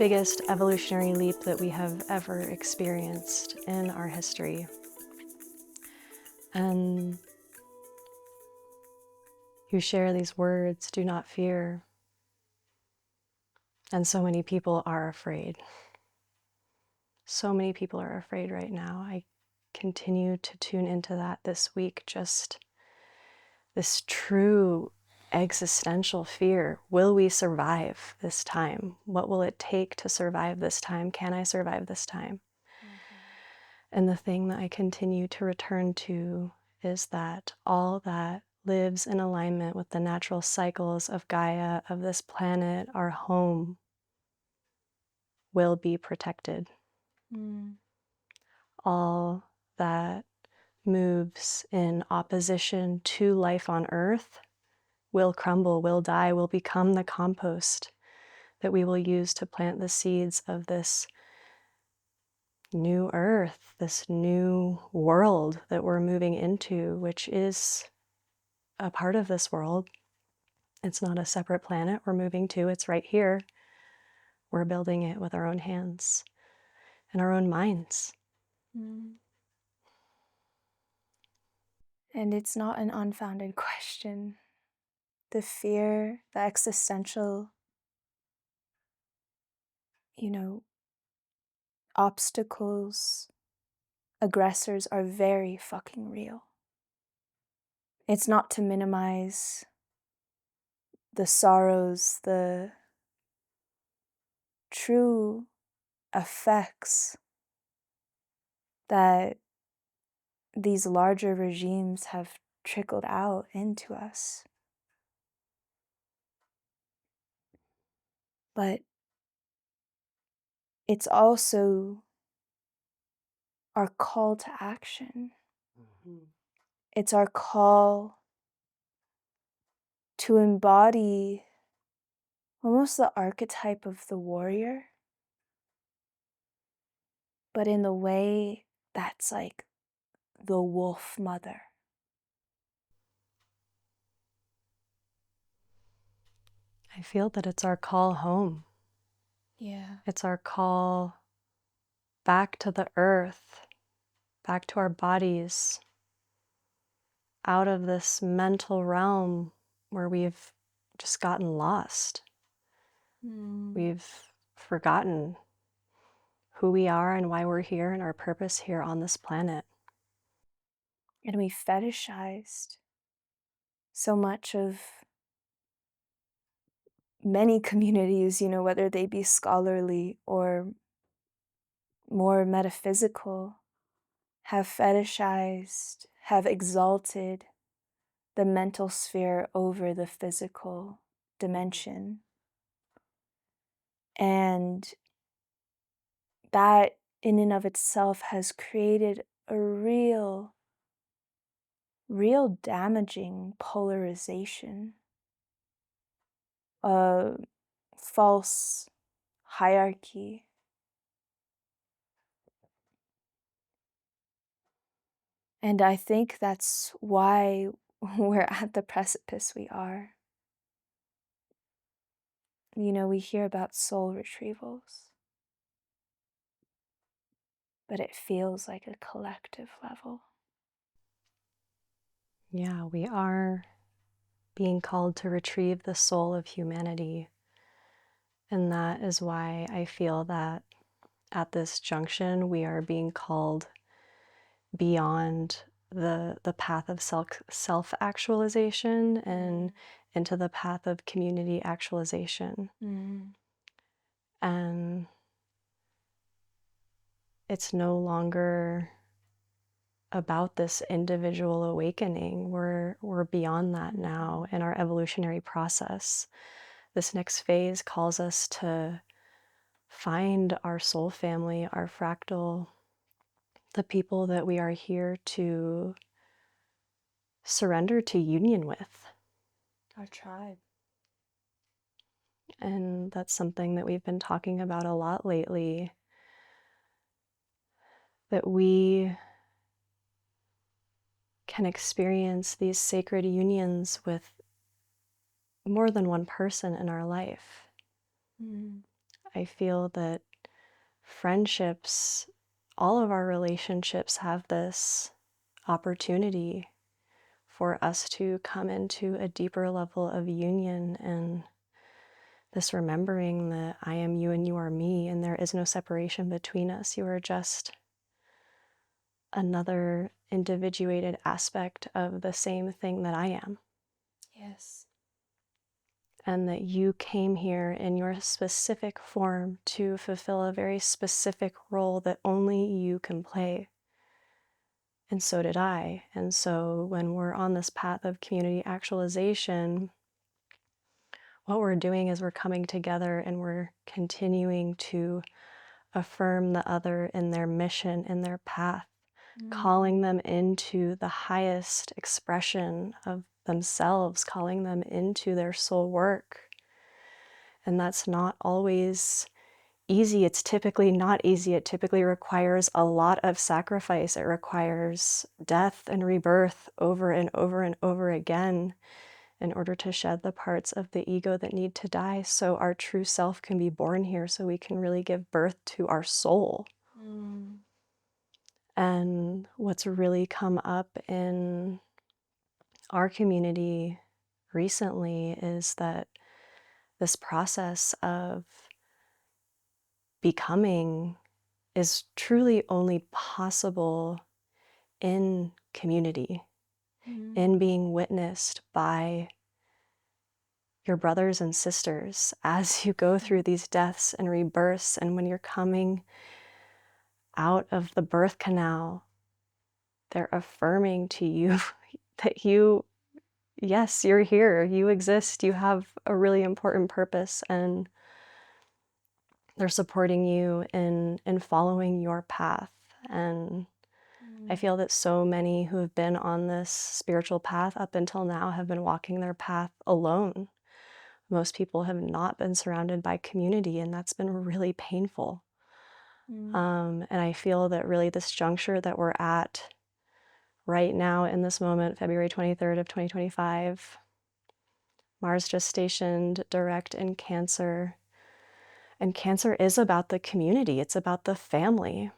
biggest evolutionary leap that we have ever experienced in our history. And you share these words, do not fear. And so many people are afraid. So many people are afraid right now. I continue to tune into that this week, just this true existential fear. Will we survive this time? What will it take to survive this time? Can I survive this time? And the thing that I continue to return to is that all that lives in alignment with the natural cycles of Gaia, of this planet, our home, will be protected. All that moves in opposition to life on Earth will crumble, will die, will become the compost that we will use to plant the seeds of this new Earth, this new world that we're moving into, which is a part of this world. It's not a separate planet we're moving to, it's right here. We're building it with our own hands and our own minds. And it's not an unfounded question. The fear, the existential, obstacles, aggressors are very fucking real. It's not to minimize the sorrows, the true effects that these larger regimes have trickled out into us. But it's also our call to action. It's our call to embody almost the archetype of the warrior, but in the way that's like the wolf mother. I feel that it's our call home. Yeah. It's our call back to the earth, back to our bodies, out of this mental realm where we've just gotten lost. We've forgotten who we are and why we're here and our purpose here on this planet. And we fetishized so much of many communities, whether they be scholarly or more metaphysical, have fetishized, have exalted the mental sphere over the physical dimension. And that in and of itself has created a real damaging polarization, a false hierarchy. And I think that's why we're at the precipice we are. We hear about soul retrievals, but it feels like a collective level. Yeah, we are being called to retrieve the soul of humanity. And that is why I feel that at this junction, we are being called beyond the path of self-actualization and into the path of community actualization. And it's no longer about this individual awakening. We're beyond that now in our evolutionary process. This next phase calls us to find our soul family, our fractal, the people that we are here to surrender to union with. Our tribe. And that's something that we've been talking about a lot lately, that we can experience these sacred unions with more than one person in our life. I feel that friendships, all of our relationships have this opportunity for us to come into a deeper level of union and this remembering that I am you and you are me, and there is no separation between us. You are just another individuated aspect of the same thing that I am. Yes. And that you came here in your specific form to fulfill a very specific role that only you can play. And so did I. And so when we're on this path of community actualization, what we're doing is we're coming together and we're continuing to affirm the other in their mission, in their path, calling them into the highest expression of themselves, calling them into their soul work. And that's not always easy. It's typically not easy. It typically requires a lot of sacrifice. It requires death and rebirth over and over and over again in order to shed the parts of the ego that need to die so our true self can be born here, so we can really give birth to our soul. And what's really come up in our community recently is that this process of becoming is truly only possible in community, in being witnessed by your brothers and sisters as you go through these deaths and rebirths. And when you're coming out of the birth canal, they're affirming to you that yes, you're here, you exist, you have a really important purpose, and they're supporting you in following your path. And I feel that so many who have been on this spiritual path up until now have been walking their path alone. Most people have not been surrounded by community, and that's been really painful. And I feel that really this juncture that we're at right now in this moment, February 23rd of 2025, Mars just stationed direct in Cancer. And Cancer is about the community. It's about the family.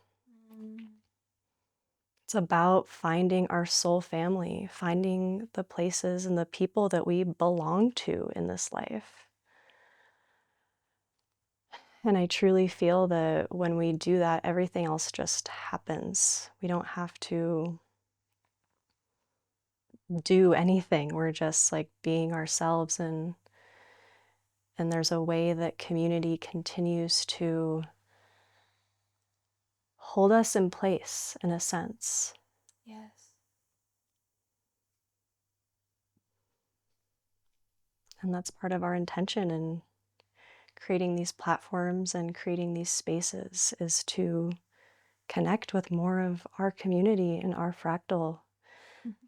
It's about finding our soul family, finding the places and the people that we belong to in this life. And I truly feel that when we do that, everything else just happens. We don't have to do anything. We're just like being ourselves, and there's a way that community continues to hold us in place in a sense. Yes. And that's part of our intention in creating these platforms and creating these spaces, is to connect with more of our community and our fractal,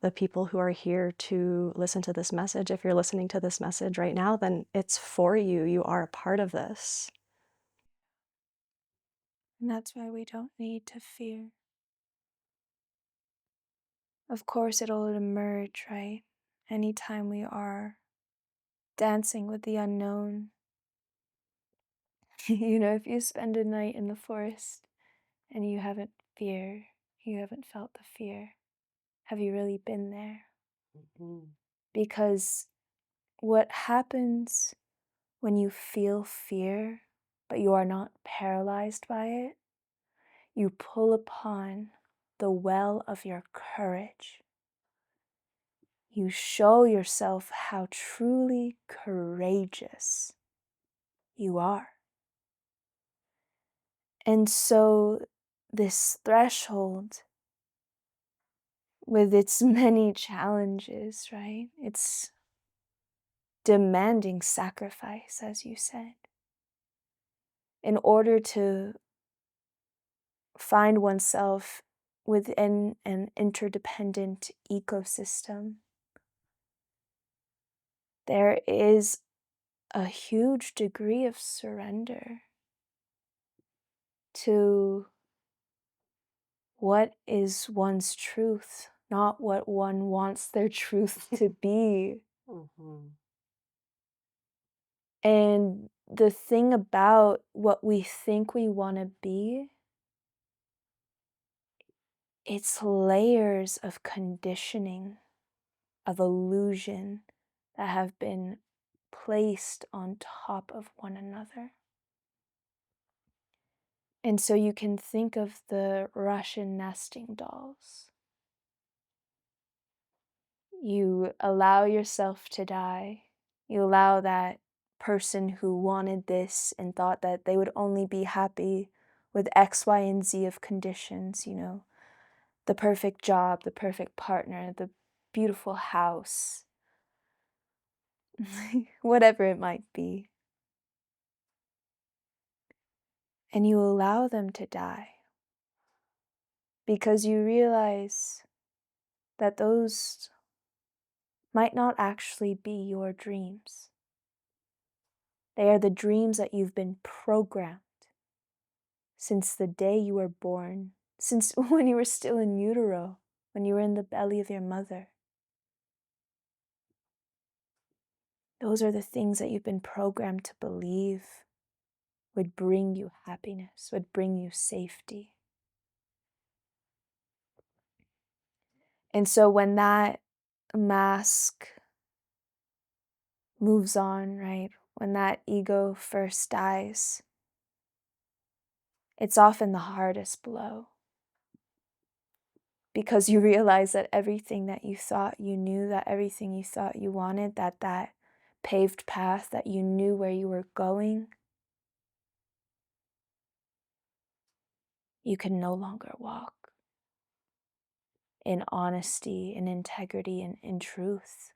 the people who are here to listen to this message. If you're listening to this message right now, then it's for you. You are a part of this. And that's why we don't need to fear. Of course, it'll emerge, right? Anytime we are dancing with the unknown. If you spend a night in the forest and you haven't felt the fear, have you really been there? Because what happens when you feel fear, but you are not paralyzed by it, you pull upon the well of your courage. You show yourself how truly courageous you are. And so this threshold, with its many challenges, right? It's demanding sacrifice, as you said, in order to find oneself within an interdependent ecosystem. There is a huge degree of surrender to what is one's truth, not what one wants their truth to be. And the thing about what we think we want to be, it's layers of conditioning, of illusion that have been placed on top of one another. And so you can think of the Russian nesting dolls. You allow yourself to die. You allow that person who wanted this and thought that they would only be happy with X, Y, and Z of conditions, you know, the perfect job, the perfect partner, the beautiful house, whatever it might be. And you allow them to die because you realize that those might not actually be your dreams. They are the dreams that you've been programmed since the day you were born, since when you were still in utero, when you were in the belly of your mother. Those are the things that you've been programmed to believe would bring you happiness, would bring you safety. And so when that mask moves on, right, when that ego first dies, it's often the hardest blow. Because you realize that everything that you thought you knew, that everything you thought you wanted, that paved path that you knew where you were going, you can no longer walk in honesty, in integrity, and in truth.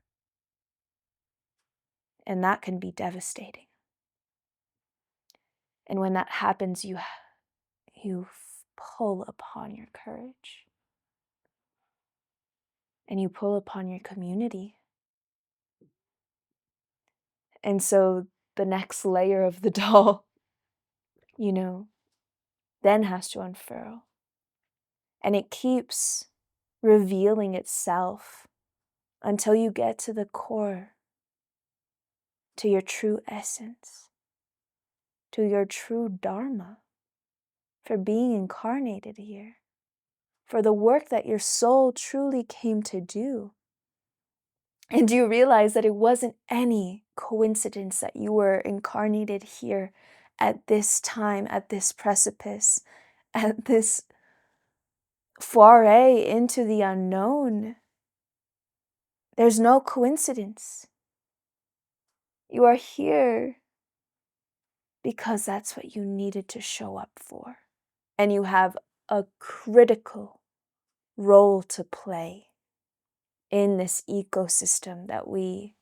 And that can be devastating. And when that happens, you pull upon your courage. And you pull upon your community. And so the next layer of the doll, you know, then has to unfurl. And it keeps revealing itself until you get to the core, to your true essence, to your true dharma, for being incarnated here, for the work that your soul truly came to do. And you realize that it wasn't any coincidence that you were incarnated here at this time, at this precipice, at this foray into the unknown. There's no coincidence. You are here because that's what you needed to show up for. And you have a critical role to play in this ecosystem that we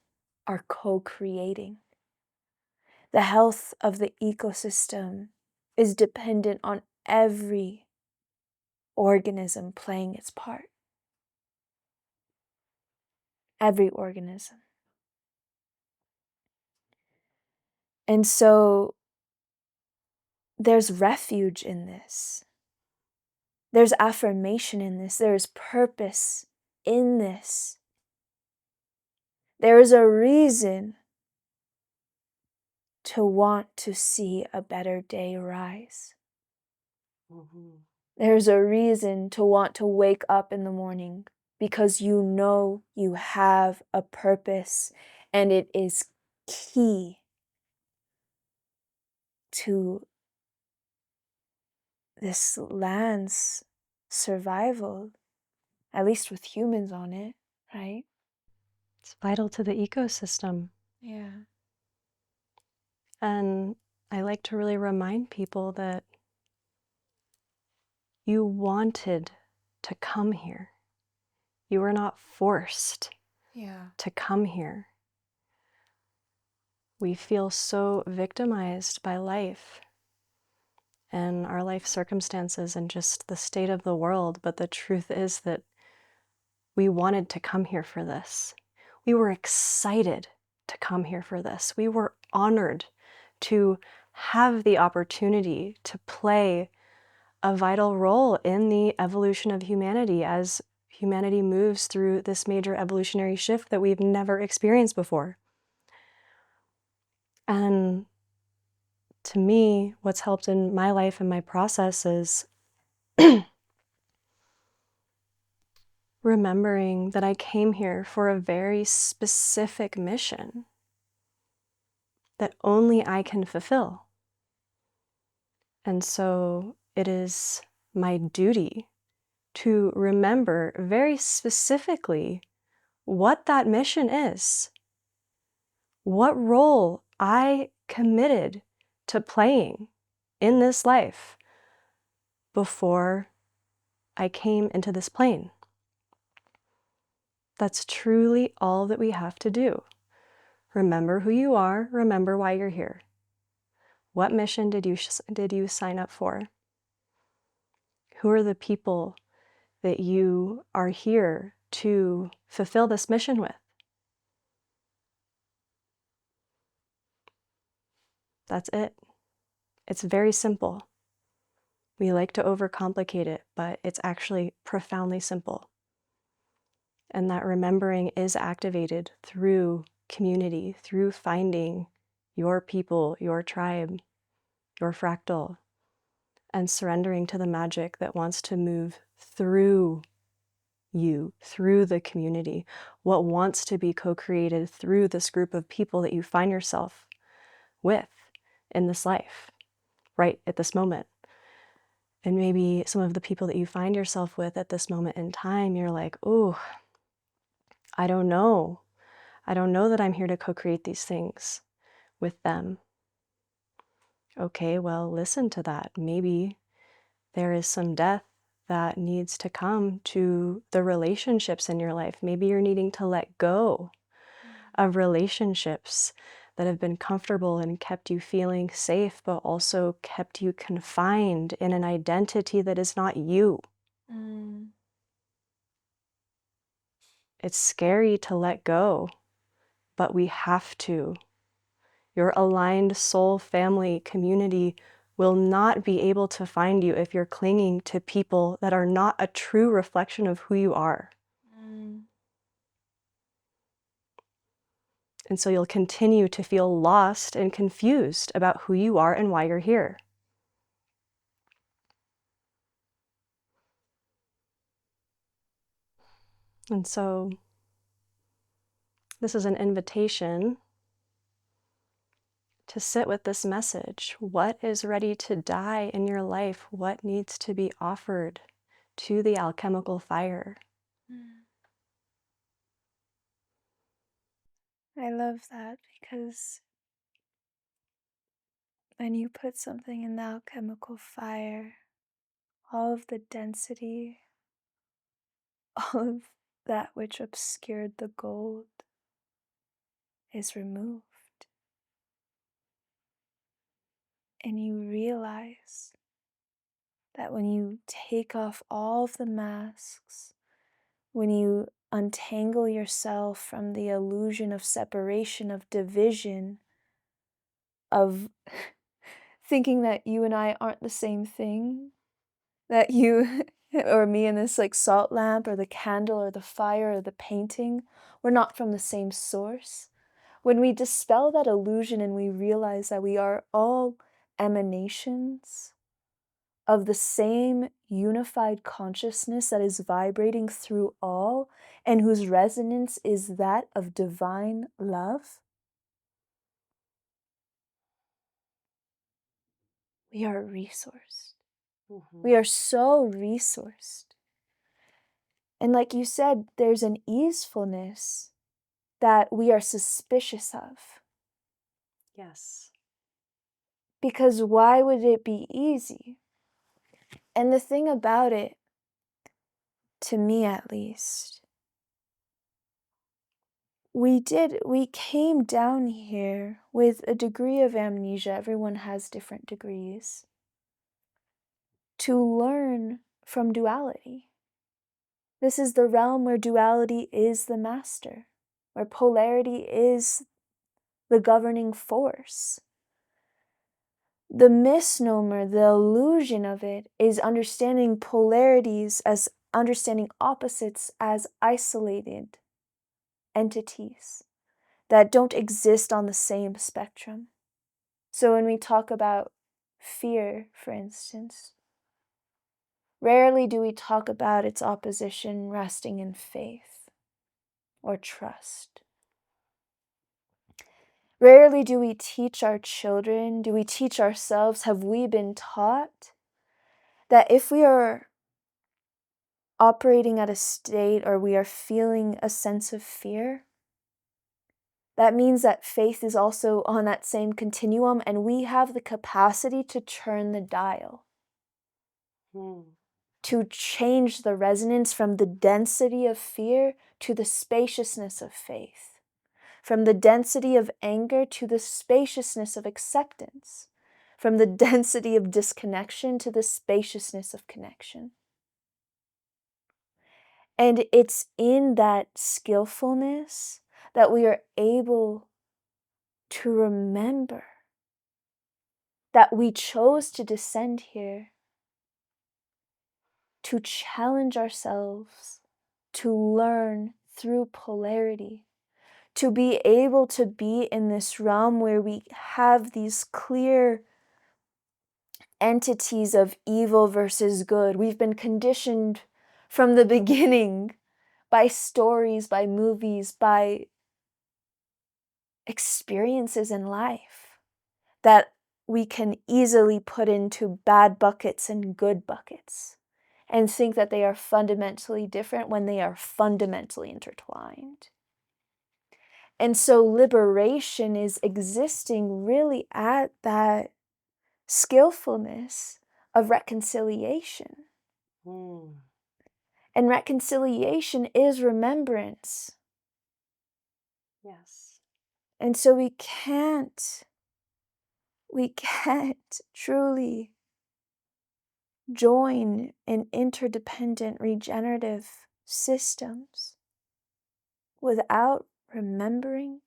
are co-creating. The health of the ecosystem is dependent on every organism playing its part. Every organism. And so there's refuge in this. There's affirmation in this. There's purpose in this. There is a reason to want to see a better day rise. There's a reason to want to wake up in the morning because you know you have a purpose and it is key to this land's survival, at least with humans on it, right? It's vital to the ecosystem. Yeah. And I like to really remind people that you wanted to come here. You were not forced to come here. We feel so victimized by life and our life circumstances and just the state of the world. But the truth is that we wanted to come here for this. We were excited to come here for this. We were honored to have the opportunity to play a vital role in the evolution of humanity as humanity moves through this major evolutionary shift that we've never experienced before. And to me, what's helped in my life and my process is remembering that I came here for a very specific mission that only I can fulfill. And so it is my duty to remember very specifically what that mission is, what role I committed to playing in this life before I came into this plane. That's truly all that we have to do. Remember who you are, remember why you're here. What mission did you sign up for? Who are the people that you are here to fulfill this mission with? That's it. It's very simple. We like to overcomplicate it, but it's actually profoundly simple. And that remembering is activated through community, through finding your people, your tribe, your fractal, and surrendering to the magic that wants to move through you, through the community, what wants to be co-created through this group of people that you find yourself with in this life, right at this moment. And maybe some of the people that you find yourself with at this moment in time, you're like, oh, I don't know. I don't know that I'm here to co-create these things with them. Okay, well, listen to that. Maybe there is some death that needs to come to the relationships in your life. Maybe you're needing to let go of relationships that have been comfortable and kept you feeling safe, but also kept you confined in an identity that is not you. It's scary to let go, but we have to. Your aligned soul family community will not be able to find you if you're clinging to people that are not a true reflection of who you are. And so you'll continue to feel lost and confused about who you are and why you're here. And so this is an invitation to sit with this message. What is ready to die in your life? What needs to be offered to the alchemical fire? I love that, because when you put something in the alchemical fire, all of the density, all of that which obscured the gold is removed. And you realize that when you take off all of the masks, when you untangle yourself from the illusion of separation, of division, of thinking that you and I aren't the same thing, that you or me and this like salt lamp or the candle or the fire or the painting, we're not from the same source. When we dispel that illusion and we realize that we are all emanations of the same unified consciousness that is vibrating through all and whose resonance is that of divine love, we are resourced. We are so resourced. And like you said, there's an easefulness that we are suspicious of. Yes. Because why would it be easy? And the thing about it, to me at least, we came down here with a degree of amnesia. Everyone has different degrees. To learn from duality. This is the realm where duality is the master, where polarity is the governing force. The misnomer, the illusion of it, is understanding polarities as understanding opposites as isolated entities that don't exist on the same spectrum. So when we talk about fear, for instance, rarely do we talk about its opposition resting in faith or trust. Rarely do we teach our children, do we teach ourselves, have we been taught that if we are operating at a state or we are feeling a sense of fear, that means that faith is also on that same continuum and we have the capacity to turn the dial, to change the resonance from the density of fear to the spaciousness of faith. From the density of anger to the spaciousness of acceptance, from the density of disconnection to the spaciousness of connection. And it's in that skillfulness that we are able to remember that we chose to descend here to challenge ourselves, to learn through polarity, to be able to be in this realm where we have these clear entities of evil versus good. We've been conditioned from the beginning by stories, by movies, by experiences in life that we can easily put into bad buckets and good buckets and think that they are fundamentally different when they are fundamentally intertwined. And so liberation is existing really at that skillfulness of reconciliation. And reconciliation is remembrance. Yes. And so we can't truly join in interdependent regenerative systems without remembering,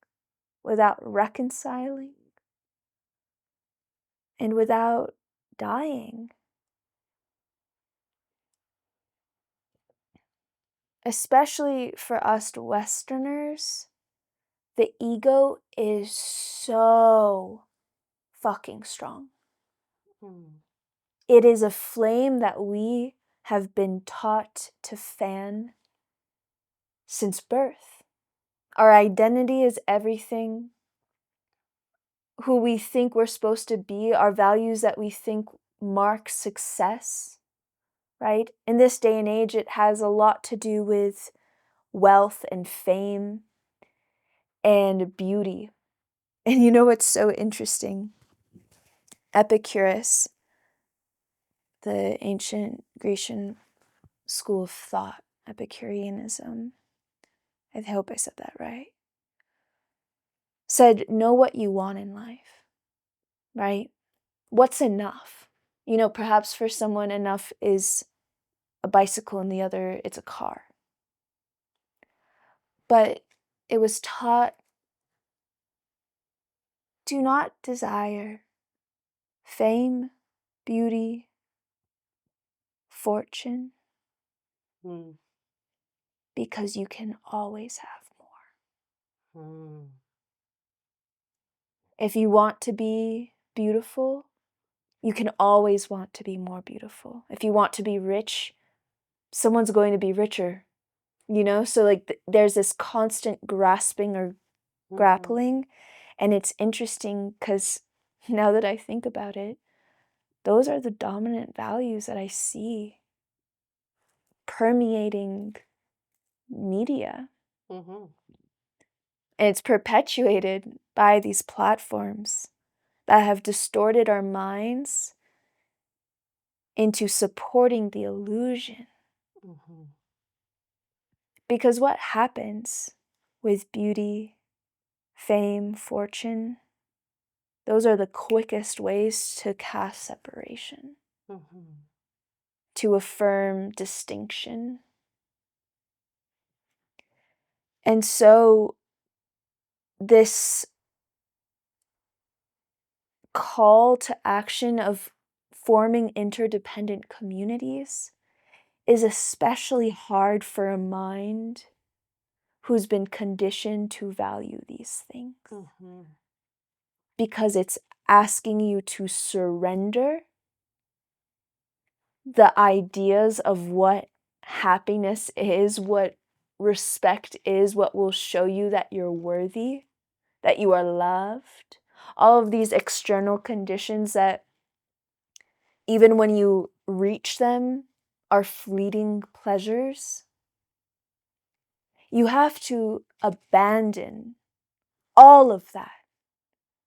without reconciling, and without dying. Especially for us Westerners, the ego is so fucking strong. It is a flame that we have been taught to fan since birth. Our identity is everything. Who we think we're supposed to be, our values that we think mark success, right? In this day and age, it has a lot to do with wealth and fame and beauty. And you know what's so interesting? Epicurus, the ancient Grecian school of thought, Epicureanism, I hope I said that right, said, know what you want in life, right? What's enough? You know, perhaps for someone enough is a bicycle and the other it's a car. But it was taught, do not desire fame, beauty, fortune, because you can always have more. If you want to be beautiful, you can always want to be more beautiful. If you want to be rich, someone's going to be richer, you know? So like there's this constant grasping or grappling. And it's interesting because now that I think about it, those are the dominant values that I see permeating media. And it's perpetuated by these platforms that have distorted our minds into supporting the illusion. Because what happens with beauty, fame, fortune, those are the quickest ways to cast separation, to affirm distinction. And so this call to action of forming interdependent communities is especially hard for a mind who's been conditioned to value these things. Because it's asking you to surrender the ideas of what happiness is, what respect is, what will show you that you're worthy, that you are loved. All of these external conditions that even when you reach them are fleeting pleasures. You have to abandon all of that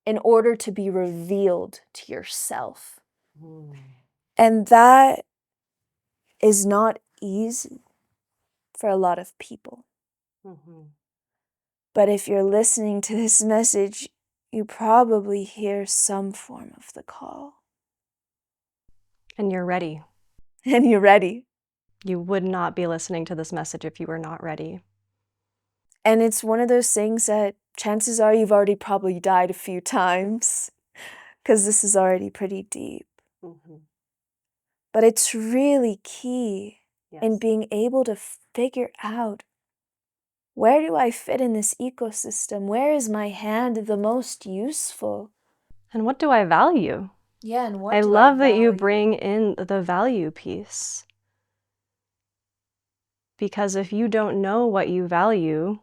in order to be revealed to yourself. And that is not easy for a lot of people. But if you're listening to this message, you probably hear some form of the call. And you're ready. And you're ready. You would not be listening to this message if you were not ready. And it's one of those things that chances are you've already probably died a few times, because this is already pretty deep. But it's really key in being able to figure out, where do I fit in this ecosystem? Where is my hand the most useful? And what do I value? Yeah, and what I do love I that you value? bring in the value piece. Because if you don't know what you value,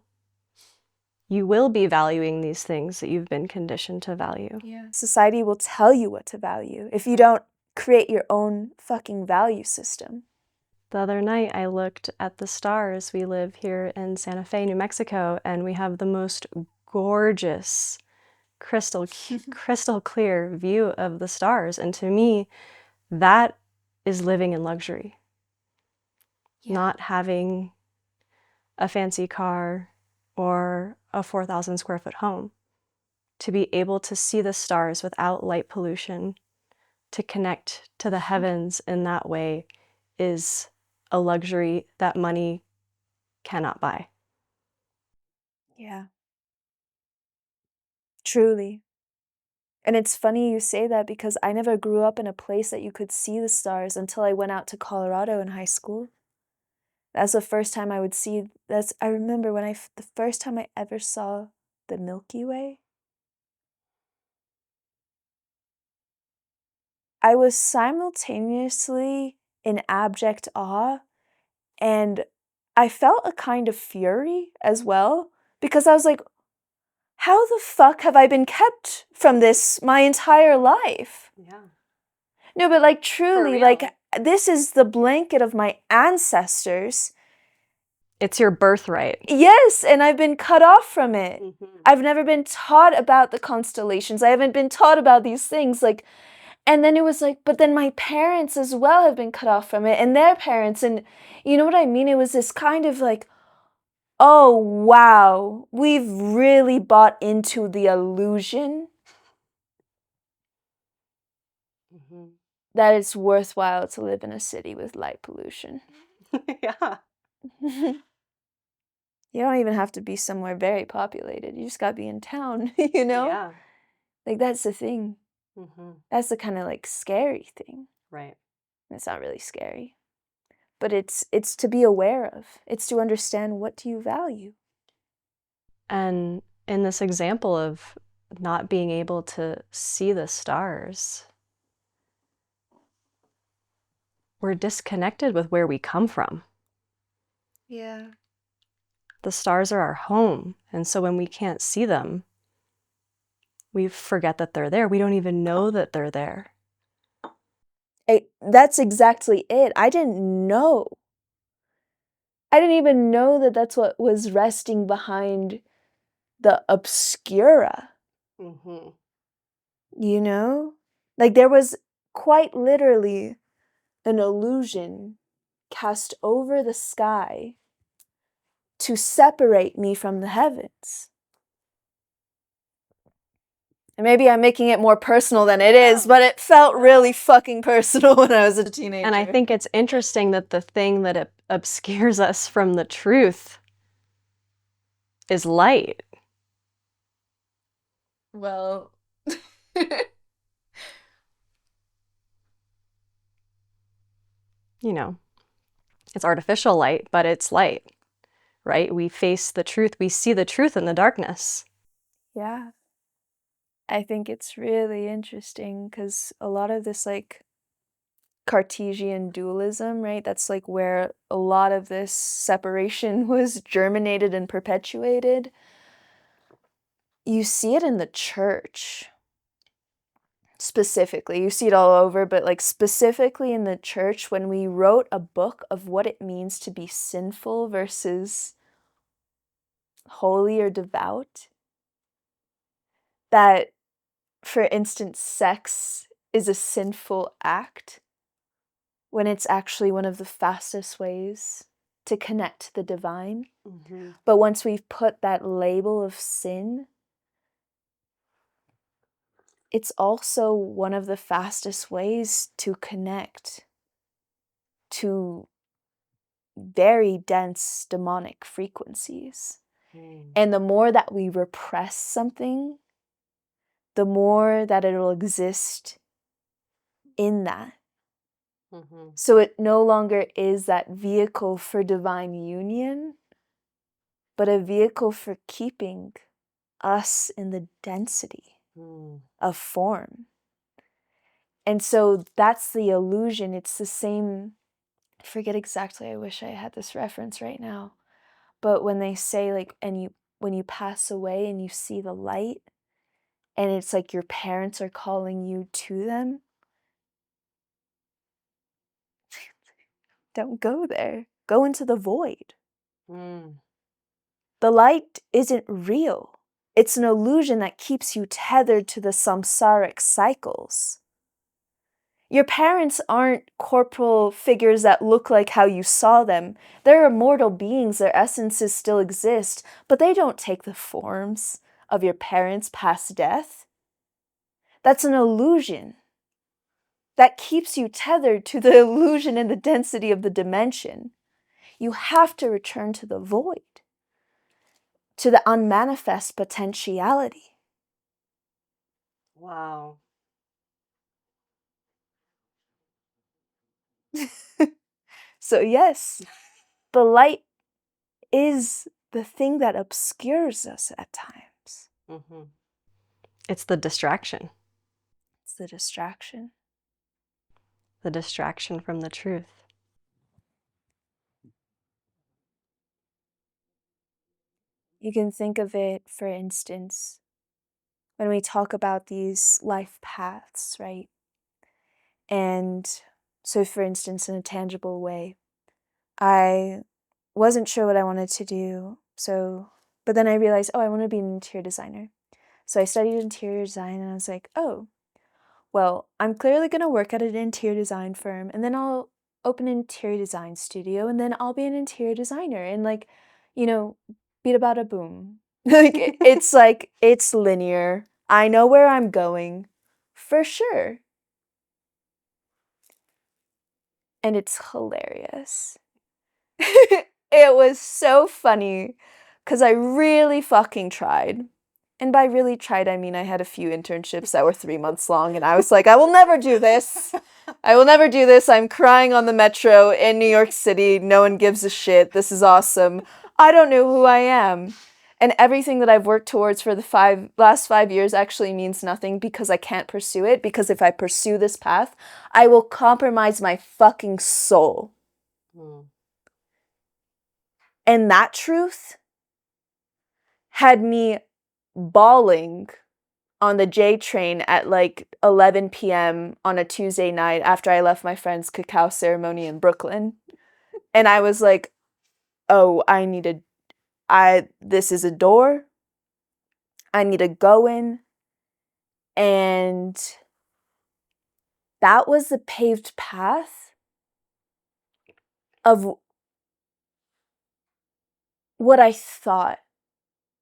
you will be valuing these things that you've been conditioned to value. Yeah. Society will tell you what to value if you don't create your own fucking value system. The other night I looked at the stars. We live here in Santa Fe, New Mexico, and we have the most gorgeous, crystal clear view of the stars. And to me, that is living in luxury. Not having a fancy car or a 4,000 square foot home. To be able to see the stars without light pollution, to connect to the heavens in that way, is a luxury that money cannot buy. Yeah. Truly. And it's funny you say that, because I never grew up in a place that you could see the stars until I went out to Colorado in high school. That's the first time I would see, I remember when the first time I ever saw the Milky Way. I was simultaneously in abject awe, and I felt a kind of fury as well, because I was like, how the fuck have I been kept from this my entire life? Yeah. No, but like truly, like this is the blanket of my ancestors. It's your birthright. Yes, and I've been cut off from it. I've never been taught about the constellations. I haven't been taught about these things. Like, and then it was like, but then my parents as well have been cut off from it, and their parents, and you know what I mean? It was this kind of like, oh wow, we've really bought into the illusion that it's worthwhile to live in a city with light pollution. Yeah. You don't even have to be somewhere very populated. You just gotta be in town, you know? Yeah. Like, that's the thing. That's the kind of like scary thing. Right. It's not really scary, but it's to be aware of. It's to understand, what do you value? And in this example of not being able to see the stars, we're disconnected with where we come from. Yeah. The stars are our home. And so when we can't see them, we forget that they're there. We don't even know that they're there. That's exactly it. I didn't know. I didn't even know that that's what was resting behind the obscura. You know? Like, there was quite literally an illusion cast over the sky to separate me from the heavens. And maybe I'm making it more personal than it is, but it felt really fucking personal when I was a teenager. And I think it's interesting that the thing that obscures us from the truth is light. Well, You know, it's artificial light, but it's light, right? We face the truth. We see the truth in the darkness. yeah. I think it's really interesting because a lot of this like Cartesian dualism, right? That's like where a lot of this separation was germinated and perpetuated. You see it in the church. Specifically, you see it all over, but like specifically in the church, when we wrote a book of what it means to be sinful versus holy or devout, that, for instance, sex is a sinful act when it's actually one of the fastest ways to connect to the divine. Mm-hmm. But once we've put that label of sin, it's also one of the fastest ways to connect to very dense demonic frequencies. And the more that we repress something, the more that it'll exist in that. Mm-hmm. So it no longer is that vehicle for divine union, but a vehicle for keeping us in the density of form. And so that's the illusion. It's the same, I forget exactly, I wish I had this reference right now. But when they say like, when you pass away and you see the light, and it's like your parents are calling you to them, don't go there. Go into the void. The light isn't real. It's an illusion that keeps you tethered to the samsaric cycles. Your parents aren't corporal figures that look like how you saw them. They're immortal beings, their essences still exist, but they don't take the forms of your parents past death. That's an illusion that keeps you tethered to the illusion and the density of the dimension. You have to return to the void, to the unmanifest potentiality. Wow. So yes, the light is the thing that obscures us at times. Mm-hmm. It's the distraction. It's the distraction. The distraction from the truth. You can think of it, for instance, when we talk about these life paths, right? And so, for instance, in a tangible way, I wasn't sure what I wanted to do. But then I realized, oh, I want to be an interior designer. So I studied interior design and I was like, oh, well, I'm clearly going to work at an interior design firm and then I'll open an interior design studio and then I'll be an interior designer and like, beat about a boom. It's linear. I know where I'm going for sure. And it's hilarious. It was so funny because I really fucking tried. And by really tried, I mean I had a few internships that were 3 months long, and I was like, I will never do this. I will never do this. I'm crying on the metro in New York City. No one gives a shit. This is awesome. I don't know who I am. And everything that I've worked towards for the last 5 years actually means nothing because I can't pursue it. Because if I pursue this path, I will compromise my fucking soul. And that truth had me bawling on the J train at like 11 p.m. on a Tuesday night after I left my friend's cacao ceremony in Brooklyn. And I was like, oh, this is a door. I need to go in. And that was the paved path of what I thought,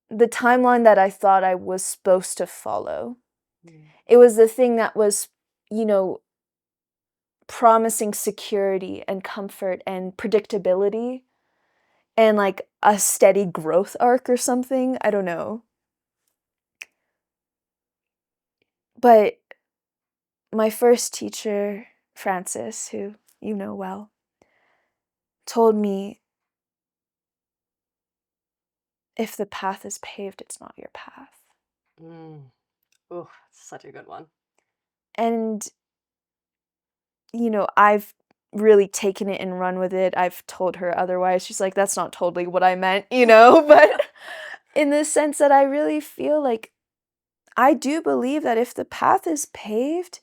the timeline that I thought I was supposed to follow. It was the thing that was, promising security and comfort and predictability and like a steady growth arc or something. I don't know. But my first teacher, Francis, who you know well, told me, if the path is paved, it's not your path. Oh, such a good one. And, you know, I've really taken it and run with it. I've told her otherwise. She's like, that's not totally what I meant, you know, but in the sense that I really feel like I do believe that if the path is paved,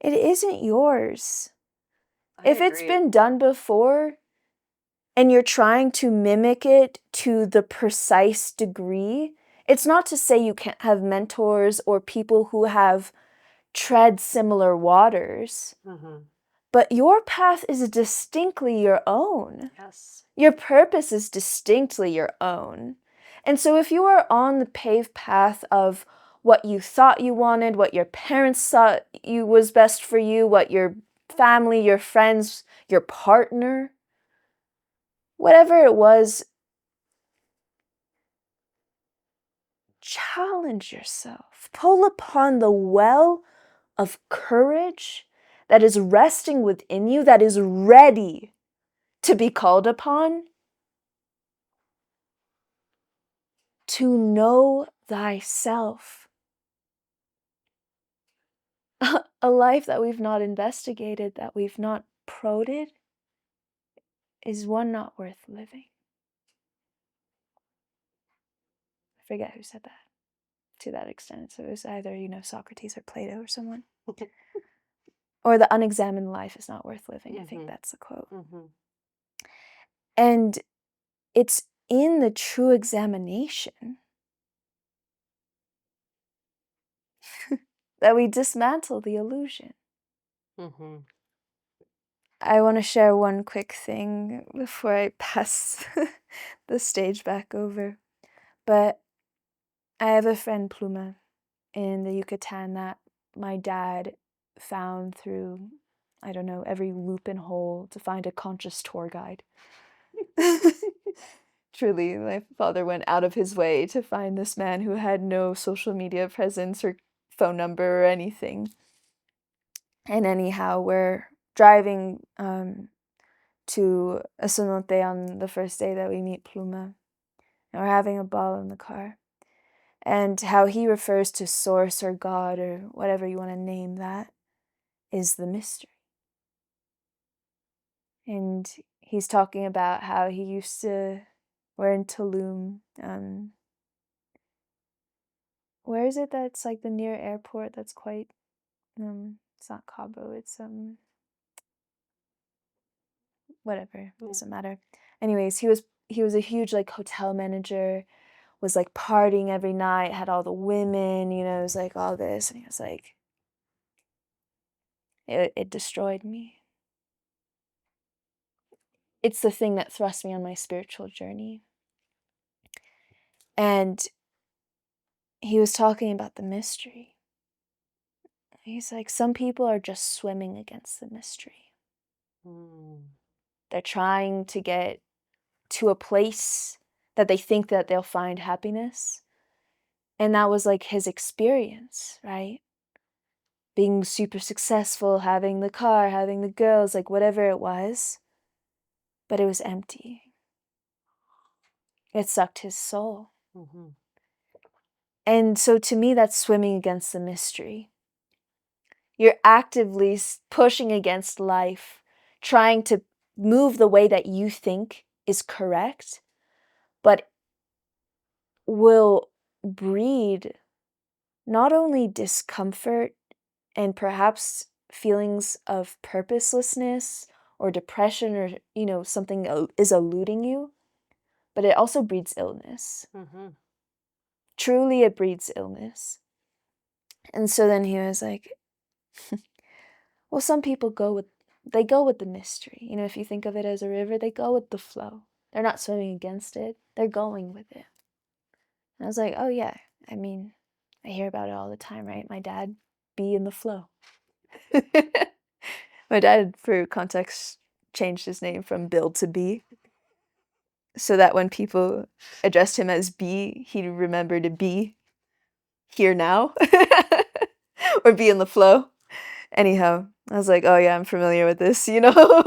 it isn't yours. If it's been done before and you're trying to mimic it to the precise degree, it's not to say you can't have mentors or people who have tread similar waters. But your path is distinctly your own. Yes. Your purpose is distinctly your own. And so if you are on the paved path of what you thought you wanted, what your parents thought you was best for you, what your family, your friends, your partner, whatever it was, challenge yourself. Pull upon the well of courage that is resting within you, that is ready to be called upon, to know thyself. A life that we've not investigated, that we've not probed, is one not worth living. I forget who said that to that extent. So it was either, you know, Socrates or Plato or someone. Or the unexamined life is not worth living. I think that's the quote. And it's in the true examination that we dismantle the illusion. I want to share one quick thing before I pass the stage back over. But I have a friend, Pluma, in the Yucatan that my dad found through, I don't know, every loop and hole to find a conscious tour guide. Truly, my father went out of his way to find this man who had no social media presence or phone number or anything. And anyhow, we're driving to a cenote on the first day that we meet Pluma. And we're having a ball in the car. And how he refers to source or God or whatever you want to name that is the mystery. And he's talking about how he used to, we're in Tulum. Where is it that's like the near airport that's quite, it's not Cabo, it's, whatever, doesn't matter. Anyways, he was a huge like hotel manager, was like partying every night, had all the women, you know, it was like all this. And he was like, it destroyed me. It's the thing that thrust me on my spiritual journey. And he was talking about the mystery. He's like, some people are just swimming against the mystery. They're trying to get to a place that they think that they'll find happiness. And that was like his experience, right? Being super successful, having the car, having the girls, like whatever it was. But it was empty. It sucked his soul. And so to me, that's swimming against the mystery. You're actively pushing against life, trying to move the way that you think is correct, but will breed not only discomfort and perhaps feelings of purposelessness or depression or, you know, something is eluding you, but it also breeds illness. Truly, it breeds illness. And so then he was like, well, some people go with the mystery. You know, if you think of it as a river, they go with the flow. They're not swimming against it. They're going with it. And I was like, oh yeah, I mean, I hear about it all the time, right? My dad, be in the flow. My dad, for context, changed his name from Bill to B, so that when people addressed him as B, he'd remember to be here now, or be in the flow. Anyhow, I was like, oh yeah, I'm familiar with this, you know?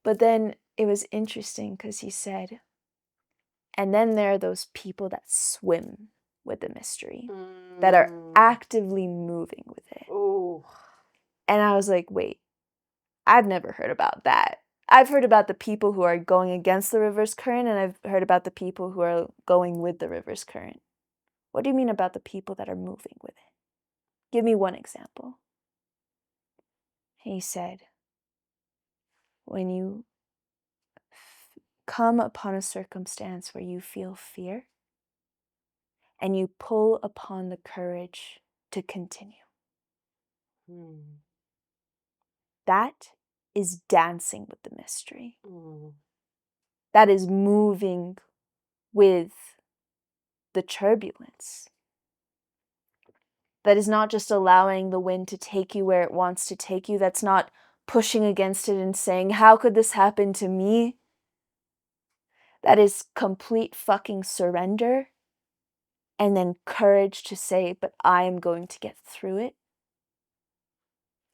But then it was interesting because he said, and then there are those people that swim. with the mystery, that are actively moving with it. Ooh. And I was like, wait, I've never heard about that. I've heard about the people who are going against the river's current, and I've heard about the people who are going with the river's current. What do you mean about the people that are moving with it? Give me one example. He said, when you come upon a circumstance where you feel fear and you pull upon the courage to continue, that is dancing with the mystery. That is moving with the turbulence. That is not just allowing the wind to take you where it wants to take you. That's not pushing against it and saying, how could this happen to me? That is complete fucking surrender. And then courage to say, but I am going to get through it.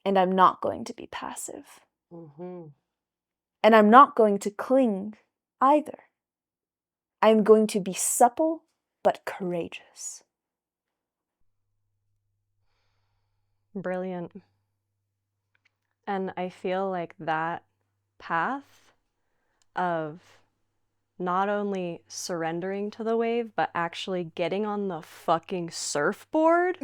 And I'm not going to be passive. And I'm not going to cling either. I'm going to be supple but courageous. Brilliant. And I feel like that path of not only surrendering to the wave, but actually getting on the fucking surfboard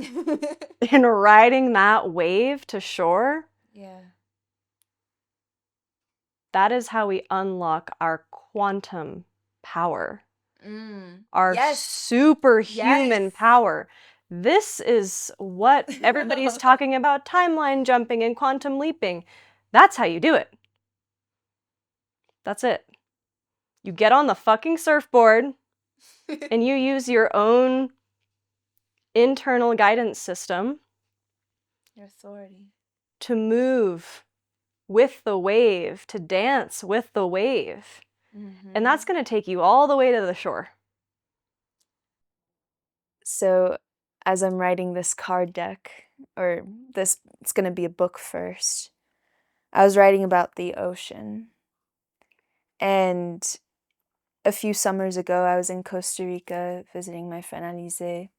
and riding that wave to shore. Yeah. That is how we unlock our quantum power, our superhuman power. This is what everybody's talking about, timeline jumping and quantum leaping. That's how you do it. That's it. You get on the fucking surfboard and you use your own internal guidance system, Your authority, to move with the wave, to dance with the wave. And that's going to take you all the way to the shore. So as I'm writing this card deck, or this, it's going to be a book first, I was writing about the ocean. And a few summers ago, I was in Costa Rica visiting my friend Alize,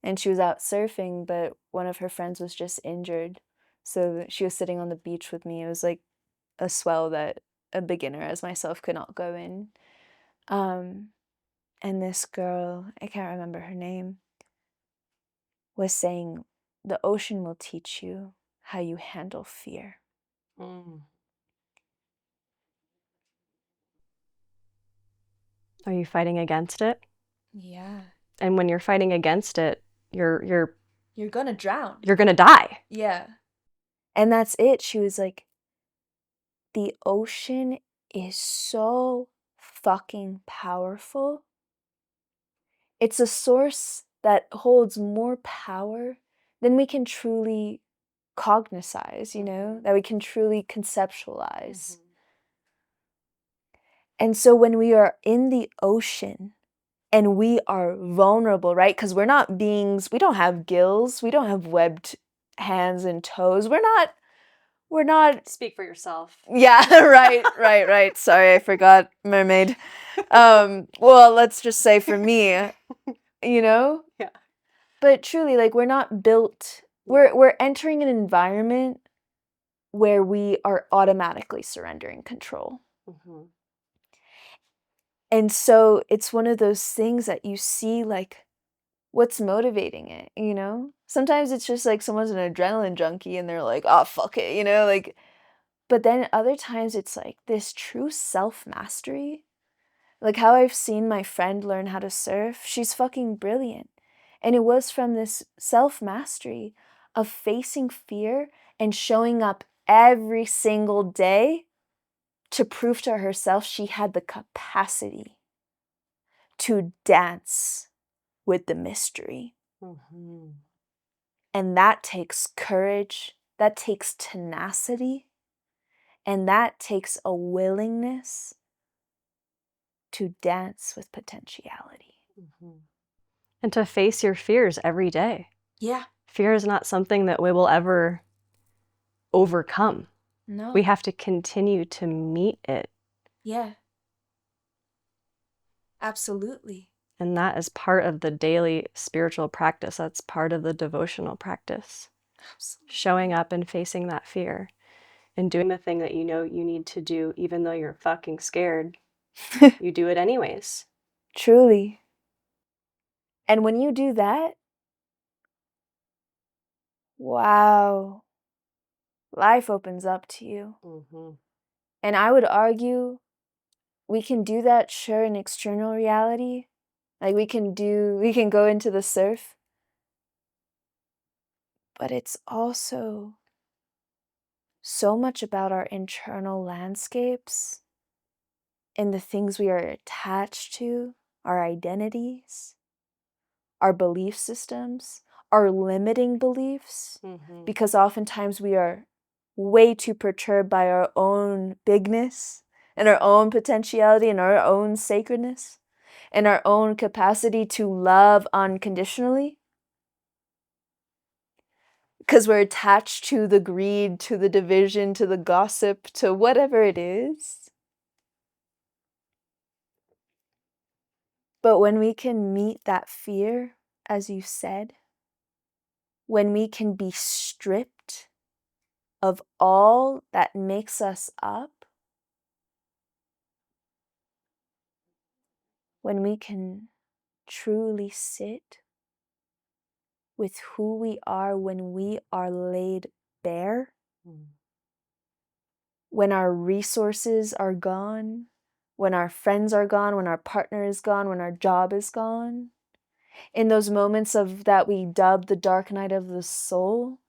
and she was out surfing, but one of her friends was just injured. So she was sitting on the beach with me. It was like a swell that a beginner as myself could not go in. And this girl, I can't remember her name, was saying, the ocean will teach you how you handle fear. Are you fighting against it? Yeah. And when you're fighting against it, you're gonna drown. You're gonna die. Yeah. And that's it. She was like, the ocean is so fucking powerful. It's a source that holds more power than we can truly cognize, you know, that we can truly conceptualize. And so when we are in the ocean and we are vulnerable, right? Because we're not beings, we don't have gills, we don't have webbed hands and toes. We're not. Speak for yourself. Yeah, right. Sorry, I forgot mermaid. Well, let's just say for me, you know? Yeah. But truly, like, we're not built, we're entering an environment where we are automatically surrendering control. And so it's one of those things that you see, like, what's motivating it, you know? Sometimes it's just like someone's an adrenaline junkie and they're like, oh, fuck it, you know? Like, but then other times it's like this true self-mastery. Like how I've seen my friend learn how to surf, she's fucking brilliant. And it was from this self-mastery of facing fear and showing up every single day to prove to herself she had the capacity to dance with the mystery. And that takes courage, that takes tenacity, and that takes a willingness to dance with potentiality. And to face your fears every day. Yeah. Fear is not something that we will ever overcome. No. We have to continue to meet it. Yeah. Absolutely. And that is part of the daily spiritual practice. That's part of the devotional practice. Absolutely. Showing up and facing that fear and doing the thing that you know you need to do, even though you're fucking scared. You do it anyways. Truly. And when you do that, wow, life opens up to you. Mm-hmm. And I would argue we can do that, sure, in external reality. Like we can go into the surf. But it's also so much about our internal landscapes and the things we are attached to, our identities, our belief systems, our limiting beliefs, because oftentimes we are way too perturbed by our own bigness and our own potentiality and our own sacredness and our own capacity to love unconditionally. Because we're attached to the greed, to the division, to the gossip, to whatever it is. But when we can meet that fear, as you said, when we can be stripped of all that makes us up, when we can truly sit with who we are when we are laid bare, when our resources are gone, when our friends are gone, when our partner is gone, when our job is gone, in those moments of that we dub the dark night of the soul,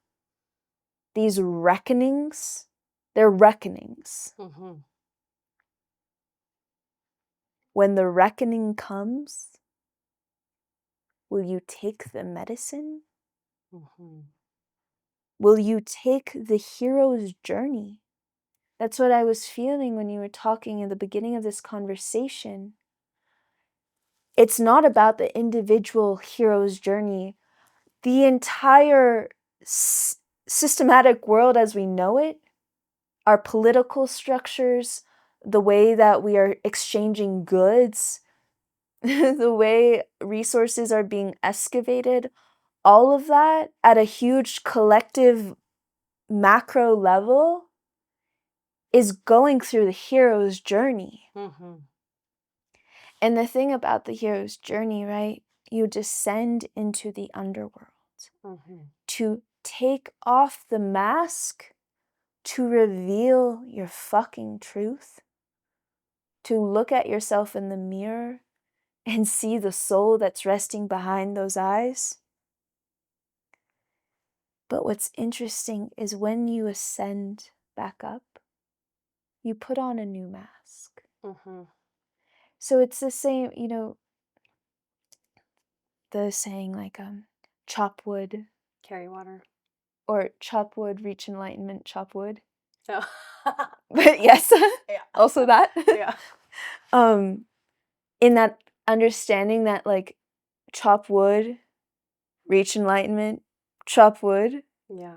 these reckonings, they're reckonings. When the reckoning comes, will you take the medicine? Will you take the hero's journey? That's what I was feeling when you were talking in the beginning of this conversation. It's not about the individual hero's journey. The entire systematic world as we know it, our political structures, the way that we are exchanging goods, the way resources are being excavated, all of that at a huge collective macro level is going through the hero's journey. And the thing about the hero's journey, right? You descend into the underworld to take off the mask, to reveal your fucking truth, to look at yourself in the mirror and see the soul that's resting behind those eyes. But what's interesting is when you ascend back up, you put on a new mask. So it's the same, the saying like chop wood, Carry water. or chop wood, reach enlightenment, chop wood. Oh. But yes, Yeah. also that. Yeah. In that understanding that like chop wood, reach enlightenment, chop wood. Yeah.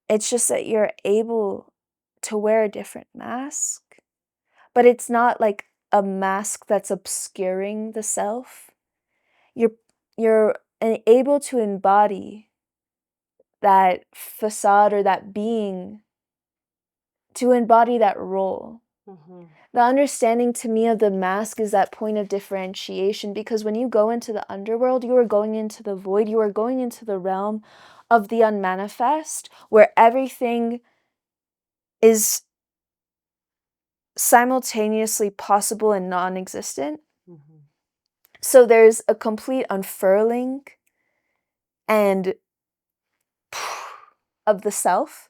It's just that you're able to wear a different mask, but it's not like a mask that's obscuring the self. You're able to embody that facade or that being, to embody that role. The understanding to me of the mask is that point of differentiation, because when you go into the underworld, you are going into the void, you are going into the realm of the unmanifest, where everything is simultaneously possible and non-existent. So there's a complete unfurling and of the self.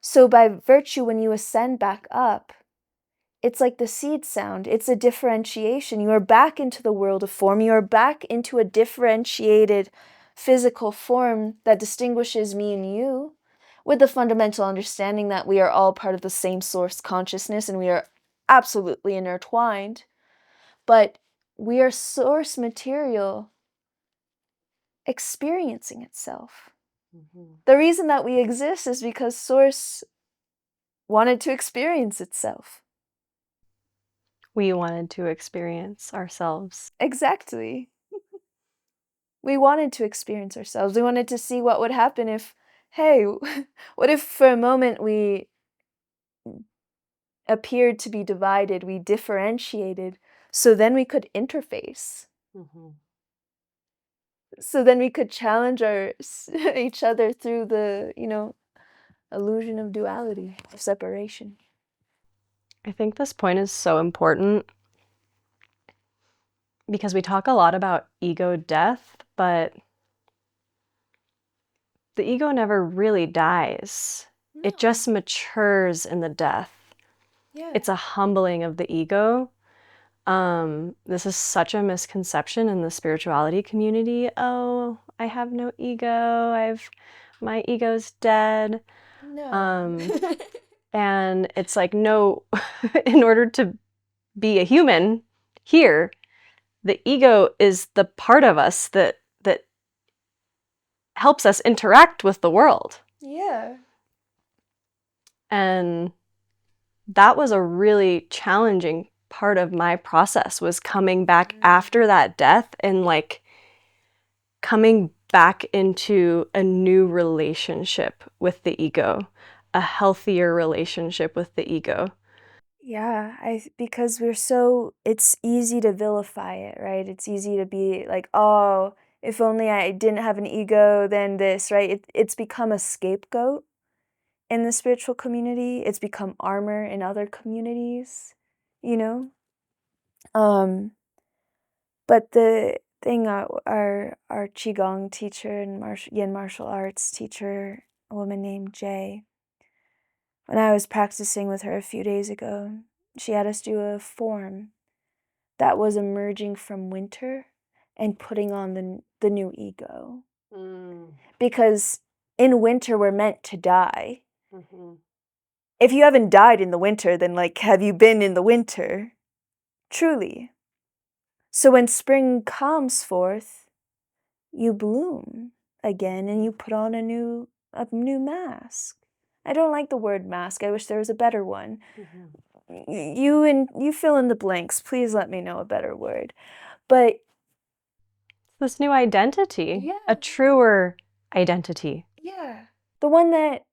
So by virtue, when you ascend back up, it's like the seed sound. It's a differentiation. You are back into the world of form. You are back into a differentiated physical form that distinguishes me and you, with the fundamental understanding that we are all part of the same source consciousness and we are absolutely intertwined. But we are source material experiencing itself. The reason that we exist is because source wanted to experience itself. We wanted to experience ourselves. Exactly. We wanted to experience ourselves. We wanted to see what would happen if, hey, what if for a moment we appeared to be divided, we differentiated, so then we could interface. Mm-hmm. So then we could challenge each other through the, illusion of duality, of separation. I think this point is so important because we talk a lot about ego death, but the ego never really dies. No. It just matures in the death. Yeah. It's a humbling of the ego. This is such a misconception in the spirituality community. Oh, I have no ego. My ego's dead. No. And it's like, no, in order to be a human here, the ego is the part of us that helps us interact with the world. Yeah. And that was a really challenging part of my process, was coming back after that death and like coming back into a new relationship with the ego, a healthier relationship with the ego. Yeah, because it's easy to vilify it, right? It's easy to be like, oh, if only I didn't have an ego, then this, right? It's become a scapegoat in the spiritual community. It's become armor in other communities, But the thing, our Qigong teacher and Yin martial arts teacher, a woman named Jay, when I was practicing with her a few days ago, she had us do a form that was emerging from winter and putting on the new ego. Because in winter, we're meant to die. Mm-hmm. If you haven't died in the winter, then like, have you been in the winter? Truly. So when spring comes forth, you bloom again and you put on a new mask. I don't like the word mask. I wish there was a better one. Mm-hmm. You fill in the blanks. Please let me know a better word. But this new identity, yeah. A truer identity. Yeah. The one that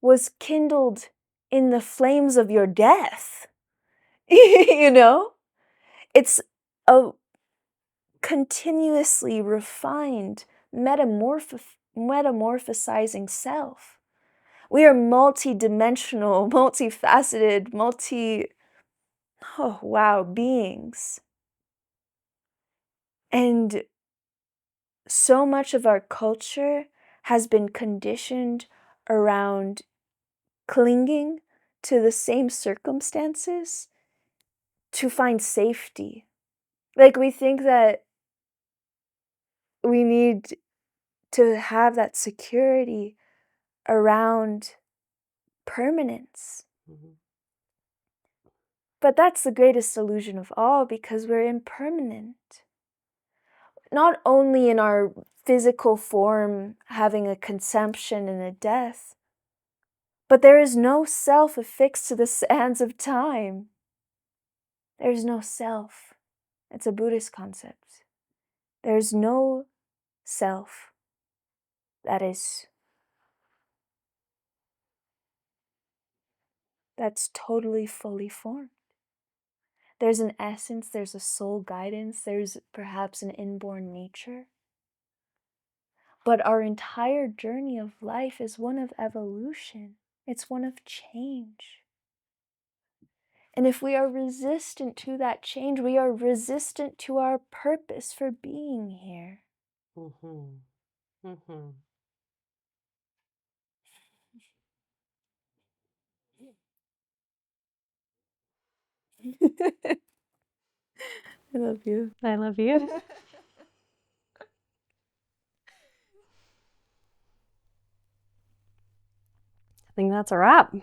was kindled in the flames of your death. It's a continuously refined, metamorphosizing self. We are multi-dimensional, multifaceted, beings. And so much of our culture has been conditioned around clinging to the same circumstances to find safety. Like, we think that we need to have that security around permanence. Mm-hmm. But that's the greatest illusion of all, because we're impermanent. Not only in our physical form, having a consumption and a death, but there is no self affixed to the sands of time. There's no self. It's a Buddhist concept. There's no self that's totally fully formed. There's an essence, there's a soul guidance, there's perhaps an inborn nature. But our entire journey of life is one of evolution. It's one of change. And if we are resistant to that change, we are resistant to our purpose for being here. Mm-hmm. Mm-hmm. I love you. I love you. I think that's a wrap.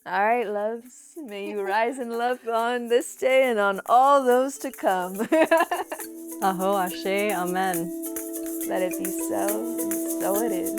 All right, loves. May you rise in love on this day and on all those to come. Aho, Ashe, Amen. Let it be so, and so it is.